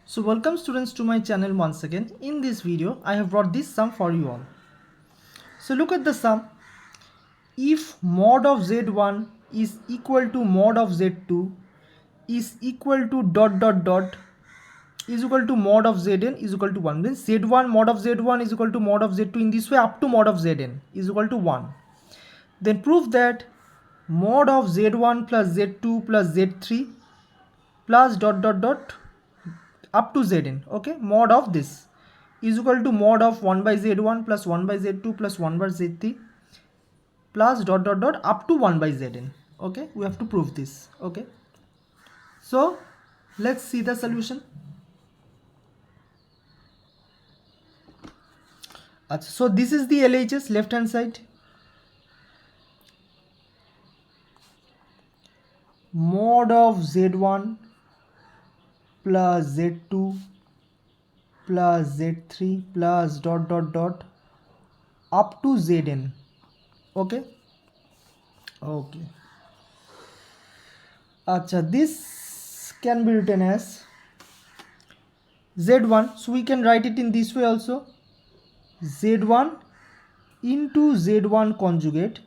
So welcome students to my channel once again. In this video I have brought this sum for you all. So look at the sum. If mod of z1 is equal to mod of z2 is equal to dot dot dot is equal to mod of zn is equal to 1, then z1 mod of z1 is equal to mod of z2 in this way up to mod of zn is equal to 1. Then prove that mod of z1 plus z2 plus z3 plus dot dot dot up to zn, okay, mod of this is equal to mod of 1 by z1 plus 1 by z2 plus 1 by z3 plus dot dot dot up to 1 by zn. Okay, we have to prove this. Okay, so let's see the solution. So this is the LHS left hand side. Mod of z1 plus z2 plus z3 plus dot dot dot up to zn. Okay, this can be written as z1, so we can write it in this way also, z1 into z1 conjugate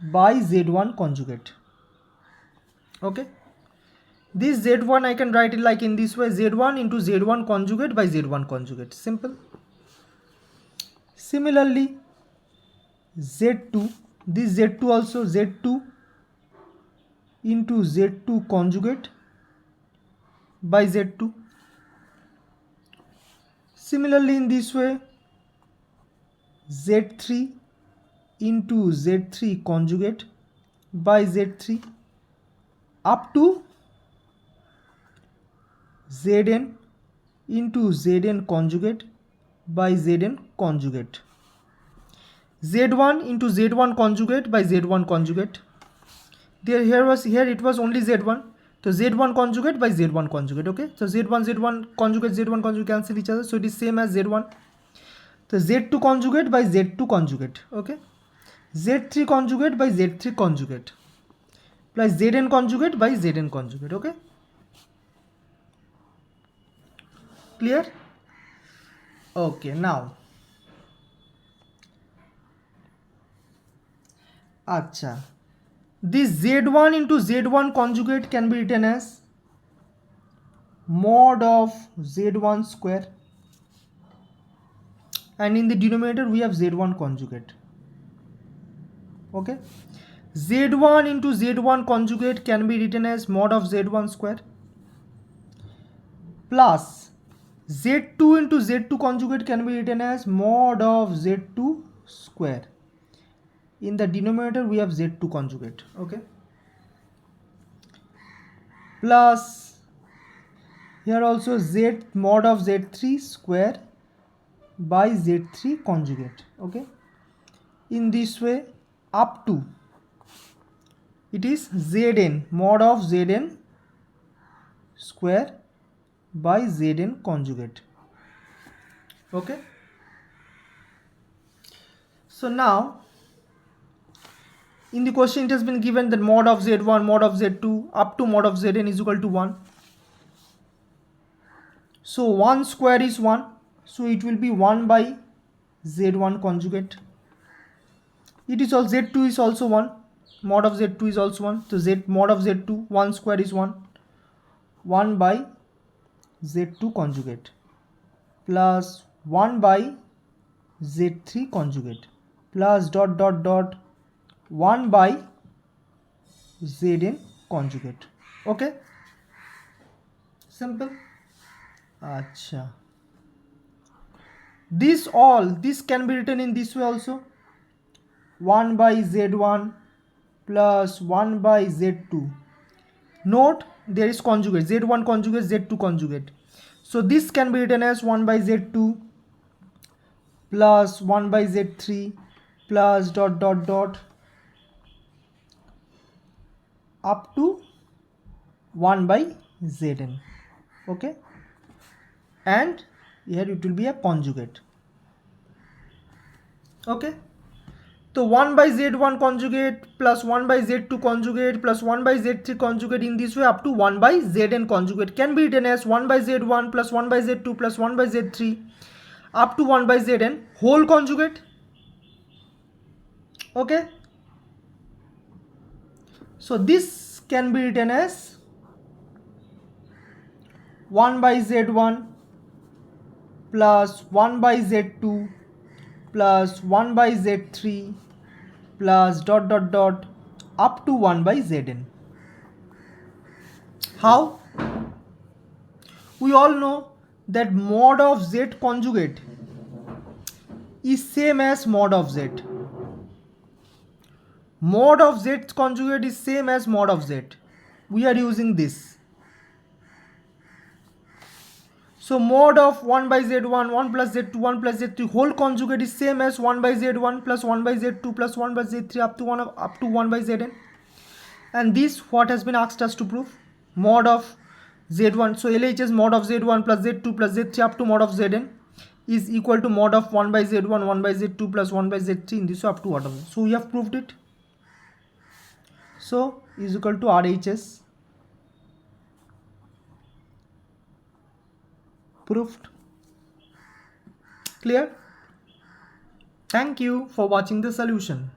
by z1 conjugate. Okay, this z1 I can write it like in this way, z1 into z1 conjugate by z1 conjugate, simple. Similarly z2, this z2 also, z2 into z2 conjugate by z2. Similarly in this way, z3 into z3 conjugate by z3 up to zn into zn conjugate by zn conjugate. z1 into z1 conjugate by z1 conjugate. Here it was only z1, so z1 conjugate by z1 conjugate. Okay, so z1 conjugate cancel each other, so it is same as z1. So z2 conjugate by z2 conjugate. Okay, z3 conjugate by z3 conjugate plus zn conjugate by zn conjugate. Okay, clear? Okay, now acha, this z1 into z1 conjugate can be written as mod of z1 square, and in the denominator we have z1 conjugate. Okay, z1 into z1 conjugate can be written as mod of z1 square plus z2 into z2 conjugate can be written as mod of z2 square. In the denominator we have z2 conjugate. Okay, plus here also z mod of z3 square by z3 conjugate. Okay, in this way up to it is zn mod of zn square by zn conjugate. Okay, so now in the question it has been given that mod of z1 mod of z2 up to mod of zn is equal to 1. So 1 square is 1, so it will be 1 by z1 conjugate. It is also z2 is also 1, mod of z2 is also 1, so z mod of z2 1 square is 1 by z2 conjugate plus 1 by z3 conjugate plus dot dot dot 1 by zn conjugate. Okay, simple. Acha, this can be written in this way also, 1 by z1 plus 1 by z2. Note there is conjugate, z1 conjugate, z2 conjugate, so this can be written as 1 by z2 plus 1 by z3 plus dot dot dot up to 1 by zn. Okay, and here it will be a conjugate. Okay, So 1 by z1 conjugate plus 1 by z2 conjugate plus 1 by z3 conjugate, in this way up to 1 by zn conjugate can be written as 1 by z1 plus 1 by z2 plus 1 by z3 up to 1 by zn whole conjugate. Okay, so this can be written as 1 by z1 plus 1 by z2 plus 1 by z3 plus dot dot dot up to 1 by zn. How? We all know that mod of z conjugate is same as mod of z. Mod of z conjugate is same as mod of z. We are using this. So mod of 1 by z1, 1 plus z2, 1 plus z3 whole conjugate is same as 1 by z1 plus 1 by z2 plus 1 by z3 up to 1 by zn. And this what has been asked us to prove, mod of z1. So LHS mod of z1 plus z2 plus z3 up to mod of zn is equal to mod of 1 by z1, 1 by z2 plus 1 by z3 in this way up to what of z. So we have proved it. So is equal to RHS. Proved. Clear? Thank you for watching the solution.